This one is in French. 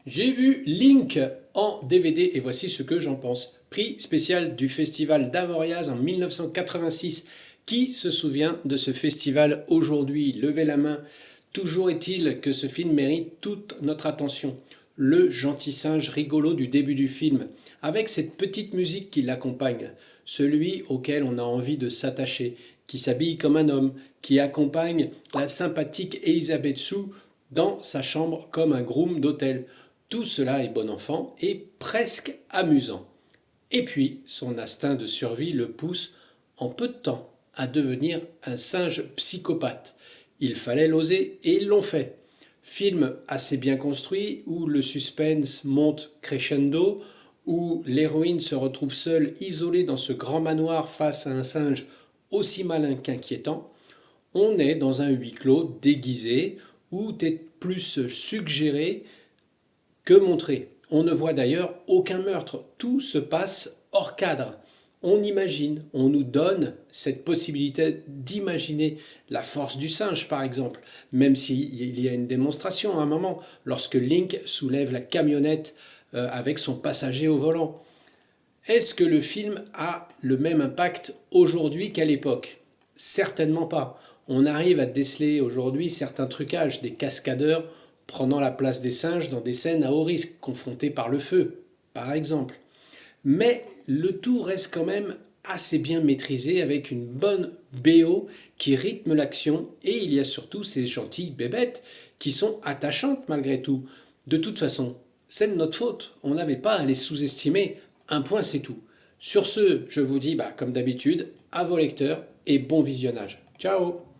J'ai vu Link en DVD et voici ce que j'en pense. Prix spécial du festival d'Avoriaz en 1986. Qui se souvient de ce festival aujourd'hui? Levez la main. Toujours est-il que ce film mérite toute notre attention. Le gentil singe rigolo du début du film, avec cette petite musique qui l'accompagne. Celui auquel on a envie de s'attacher, qui s'habille comme un homme, qui accompagne la sympathique Elisabeth Shue dans sa chambre comme un groom d'hôtel. Tout cela est bon enfant et presque amusant. Et puis, son instinct de survie le pousse en peu de temps à devenir un singe psychopathe. Il fallait l'oser et ils l'ont fait. Film assez bien construit où le suspense monte crescendo, où l'héroïne se retrouve seule, isolée dans ce grand manoir face à un singe aussi malin qu'inquiétant. On est dans un huis clos déguisé où tu es plus suggéré que montré. On ne voit d'ailleurs aucun meurtre, tout se passe hors cadre. On imagine, on nous donne cette possibilité d'imaginer la force du singe par exemple, même s'il y a une démonstration à un moment, lorsque Link soulève la camionnette avec son passager au volant. Est-ce que le film a le même impact aujourd'hui qu'à l'époque? Certainement pas. On arrive à déceler aujourd'hui certains trucages, des cascadeurs prenant la place des singes dans des scènes à haut risque, confrontés par le feu, par exemple. Mais le tout reste quand même assez bien maîtrisé avec une bonne BO qui rythme l'action et il y a surtout ces gentilles bébêtes qui sont attachantes malgré tout. De toute façon, c'est de notre faute, on n'avait pas à les sous-estimer, un point c'est tout. Sur ce, je vous dis comme d'habitude, à vos lecteurs et bon visionnage. Ciao!